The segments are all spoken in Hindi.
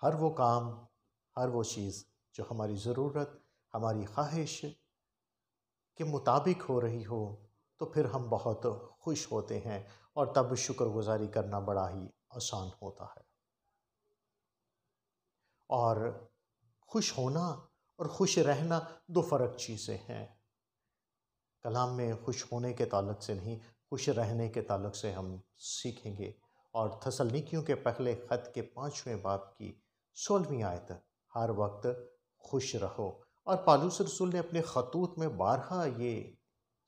हर वो काम, हर वो चीज़ जो हमारी ज़रूरत, हमारी ख्वाहिश के मुताबिक हो रही हो, तो फिर हम बहुत खुश होते हैं और तब शुक्रगुज़ारी करना बड़ा ही आसान होता है। और खुश होना और खुश रहना 2 फ़र्क चीज़ें हैं। कलाम में खुश होने के ताल्लुक से नहीं, खुश रहने के ताल्लुक से हम सीखेंगे। और थस्सलुनीकियों के पहले ख़त के 5वें बाब की 16वीं आयत, हर वक्त खुश रहो। और पौलुस रसूल ने अपने ख़तूत में बारहा ये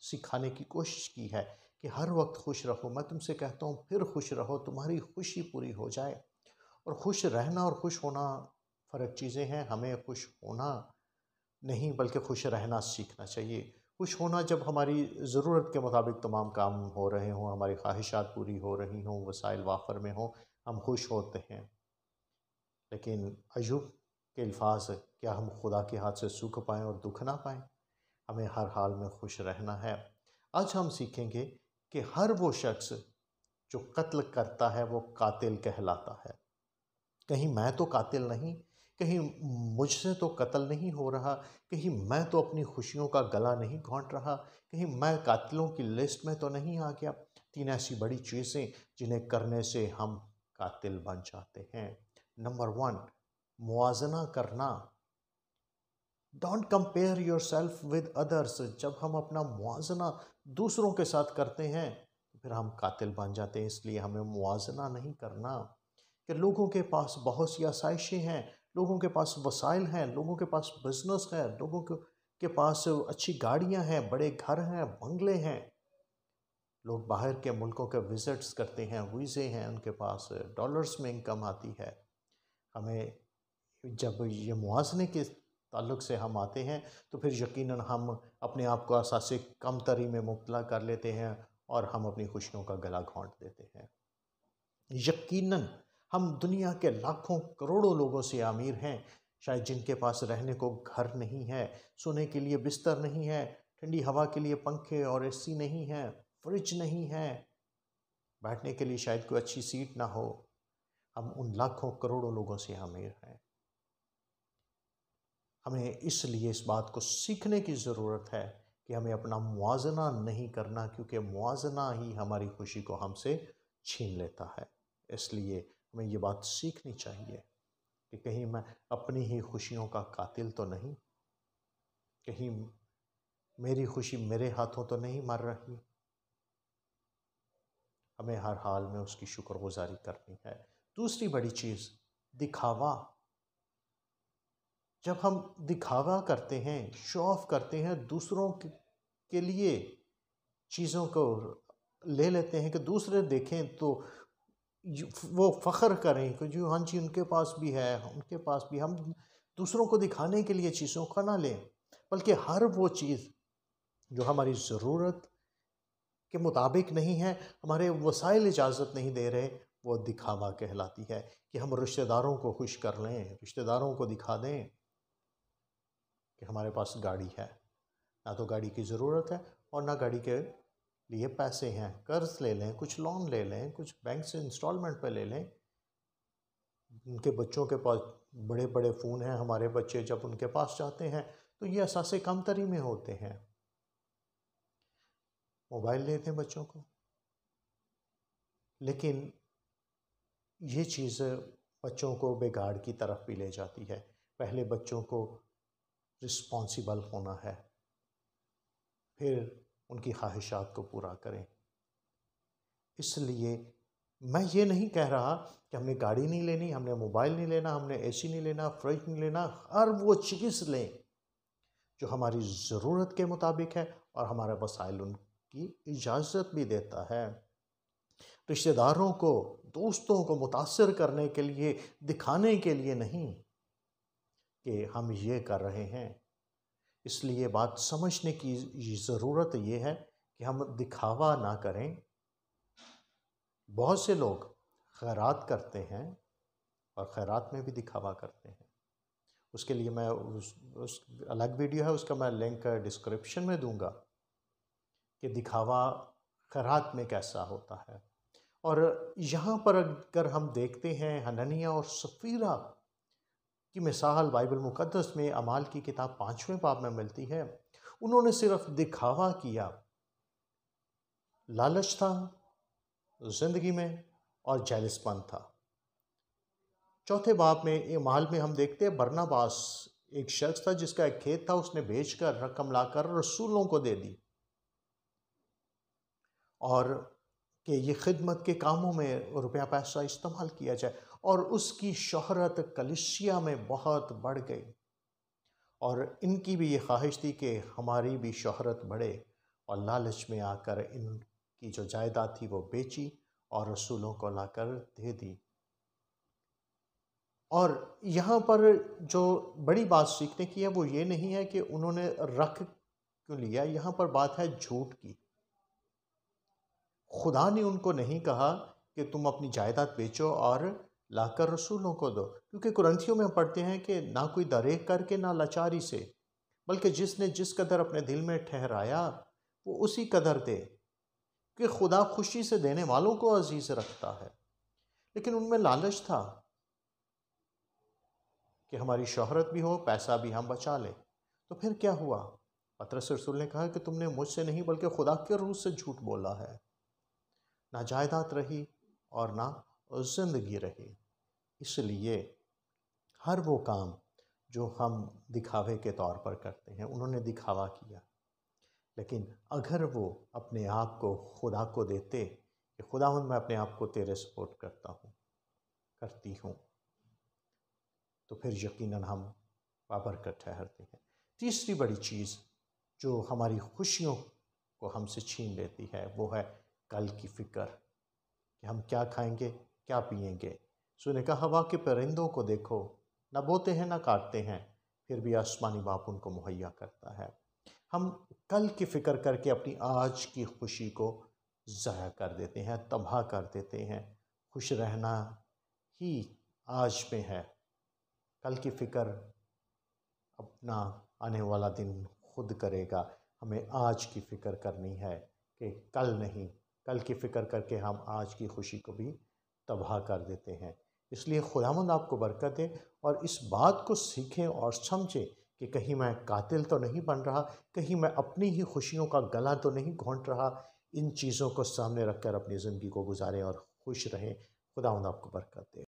सिखाने की कोशिश की है कि हर वक्त खुश रहो। मैं तुमसे कहता हूँ फिर खुश रहो, तुम्हारी खुशी पूरी हो जाए। और खुश रहना और खुश होना फ़र्क चीज़ें हैं। हमें खुश होना नहीं बल्कि खुश रहना सीखना चाहिए। खुश होना जब हमारी ज़रूरत के मुताबिक तमाम काम हो रहे हों, हमारी ख्वाहिशात पूरी हो रही हों, वसाइल वाफ़र में हों, हम खुश होते हैं। लेकिन अय्यूब के अल्फाज, क्या हम खुदा के हाथ से सुख पाएँ और दुख ना पाएँ? हमें हर हाल में खुश रहना है। आज हम सीखेंगे कि हर वो शख्स जो कत्ल करता है वो कातिल कहलाता है। कहीं मैं तो कातिल नहीं, कहीं मुझसे तो कत्ल नहीं हो रहा, कहीं मैं तो अपनी खुशियों का गला नहीं घोंट रहा, कहीं मैं कातिलों की लिस्ट में तो नहीं आ गया। 3 ऐसी बड़ी चीज़ें जिन्हें करने से हम कातिल बन जाते हैं। नंबर 1, मुआज़ना करना। Don't compare yourself with others. जब हम अपना मुआज़ना दूसरों के साथ करते हैं तो फिर हम कातिल बन जाते हैं। इसलिए हमें मुआज़ना नहीं करना कि लोगों के पास बहुत सी आसाइशें हैं, लोगों के पास वसाइल हैं, लोगों के पास बिजनेस है, लोगों के पास अच्छी गाड़ियां हैं, बड़े घर हैं, बंगले हैं। लोग बाहर के मुल्कों के विजिट्स करते हैं, वीज़े हैं, उनके पास डॉलर्स में इनकम आती है। हमें जब ये मुआज़ने के ताल्लुक से हम आते हैं तो फिर यकीनन हम अपने आप को असासे कमतरी में मुब्तला कर लेते हैं और हम अपनी खुशियों का गला घोंट देते हैं। यकीनन हम दुनिया के लाखों करोड़ों लोगों से अमीर हैं, शायद जिनके पास रहने को घर नहीं है, सोने के लिए बिस्तर नहीं है, ठंडी हवा के लिए पंखे और एसी नहीं है, फ्रिज नहीं है, बैठने के लिए शायद कोई अच्छी सीट ना हो। हम उन लाखों करोड़ों लोगों से अमीर हैं। हमें इसलिए इस बात को सीखने की ज़रूरत है कि हमें अपना मुआज़ना नहीं करना, क्योंकि मुआज़ना ही हमारी खुशी को हमसे छीन लेता है। इसलिए हमें ये बात सीखनी चाहिए कि कहीं मैं अपनी ही खुशियों का कातिल तो नहीं, कहीं मेरी खुशी मेरे हाथों तो नहीं मर रही। हमें हर हाल में उसकी शुक्रगुजारी करनी है। दूसरी बड़ी चीज़, दिखावा। जब हम दिखावा करते हैं, शो ऑफ करते हैं, दूसरों के लिए चीज़ों को ले लेते हैं कि दूसरे देखें तो वो फ़ख्र करें कि जो हाँ जी उनके पास भी है, उनके पास भी। हम दूसरों को दिखाने के लिए चीज़ों को ना लें, बल्कि हर वो चीज़ जो हमारी ज़रूरत के मुताबिक नहीं है, हमारे वसाइल इजाज़त नहीं दे रहे, वो दिखावा कहलाती है। कि हम रिश्तेदारों को खुश कर लें, रिश्तेदारों को दिखा दें कि हमारे पास गाड़ी है। ना तो गाड़ी की ज़रूरत है और ना गाड़ी के लिए पैसे हैं। कर्ज़ ले लें, कुछ लोन ले लें, कुछ बैंक से इंस्टॉलमेंट पे ले लें। उनके बच्चों के पास बड़े बड़े फ़ोन हैं, हमारे बच्चे जब उनके पास जाते हैं तो ये एहसास कमतरी में होते हैं। मोबाइल ले दें बच्चों को, लेकिन ये चीज़ बच्चों को बिगाड़ की तरफ भी ले जाती है। पहले बच्चों को रिस्पॉन्सिबल होना है, फिर उनकी ख्वाहिशात को पूरा करें। इसलिए मैं ये नहीं कह रहा कि हमने गाड़ी नहीं लेनी, हमने मोबाइल नहीं लेना, हमने एसी नहीं लेना, फ्रिज नहीं लेना। हर वो चीज़ लें जो हमारी ज़रूरत के मुताबिक है और हमारा वसाइल उनकी इजाज़त भी देता है। रिश्तेदारों को, दोस्तों को मुतासिर करने के लिए, दिखाने के लिए नहीं कि हम ये कर रहे हैं। इसलिए बात समझने की ज़रूरत ये है कि हम दिखावा ना करें। बहुत से लोग खैरात करते हैं और खैरात में भी दिखावा करते हैं। उसके लिए मैं उस अलग वीडियो है, उसका मैं लिंक डिस्क्रिप्शन में दूंगा कि दिखावा खैरात में कैसा होता है। और यहाँ पर अगर हम देखते हैं हननिया और सफ़ीरा की मिसाल बाइबल मुक़द्दस में अमाल की किताब 5वें बाब में मिलती है। उन्होंने सिर्फ दिखावा किया, लालच था ज़िंदगी में और जेलसपन था। चौथे बाब में अमाल में हम देखते हैं बरनबास एक शख्स था जिसका एक खेत था, उसने बेचकर रकम लाकर रसूलों को दे दी और कि ये खिदमत के कामों में रुपया पैसा इस्तेमाल किया जाए, और उसकी शोहरत कलीसिया में बहुत बढ़ गई और इनकी भी ये ख्वाहिश थी कि हमारी भी शोहरत बढ़े, और लालच में आकर इनकी जो जायदाद थी वो बेची और रसूलों को लाकर दे दी। और यहाँ पर जो बड़ी बात सीखने की है वो ये नहीं है कि उन्होंने रख क्यों लिया, यहाँ पर बात है झूठ की। खुदा ने उनको नहीं कहा कि तुम अपनी जायदाद बेचो और लाकर रसूलों को दो, क्योंकि कुरिन्थियों में हम पढ़ते हैं कि ना कोई दरेक करके ना लाचारी से, बल्कि जिसने जिस कदर अपने दिल में ठहराया वो उसी कदर दे, कि खुदा खुशी से देने वालों को अजीज रखता है। लेकिन उनमें लालच था कि हमारी शोहरत भी हो, पैसा भी हम बचा लें। तो फिर क्या हुआ? पतरस रसूल ने कहा कि तुमने मुझसे नहीं बल्कि खुदा के रूह से झूठ बोला है। ना जायदाद रही और ना जिंदगी रही। इसलिए हर वो काम जो हम दिखावे के तौर पर करते हैं, उन्होंने दिखावा किया, लेकिन अगर वो अपने आप को खुदा को देते कि खुदावंद मैं अपने आप को तेरे सपोर्ट करता हूँ, करती हूँ, तो फिर यकीनन हम बाबरकत ठहरते हैं। तीसरी बड़ी चीज़ जो हमारी खुशियों को हमसे छीन लेती है वो है कल की फ़िक्र, कि हम क्या खाएंगे, क्या पिएंगे। सुने कहा हवा के परिंदों को देखो, ना बोते हैं ना काटते हैं, फिर भी आसमानी बाप उनको मुहैया करता है। हम कल की फ़िक्र करके अपनी आज की खुशी को ज़ाया कर देते हैं, तबाह कर देते हैं। खुश रहना ही आज में है, कल की फ़िक्र अपना आने वाला दिन खुद करेगा। हमें आज की फ़िक्र करनी है कि कल नहीं, कल की फ़िक्र करके हम आज की खुशी को भी तबाह कर देते हैं। इसलिए खुदावंद आपको बरकत दे और इस बात को सीखें और समझें कि कहीं मैं कातिल तो नहीं बन रहा, कहीं मैं अपनी ही खुशियों का गला तो नहीं घोंट रहा। इन चीज़ों को सामने रखकर अपनी ज़िंदगी को गुजारें और खुश रहें। खुदावंद आपको बरकत दे।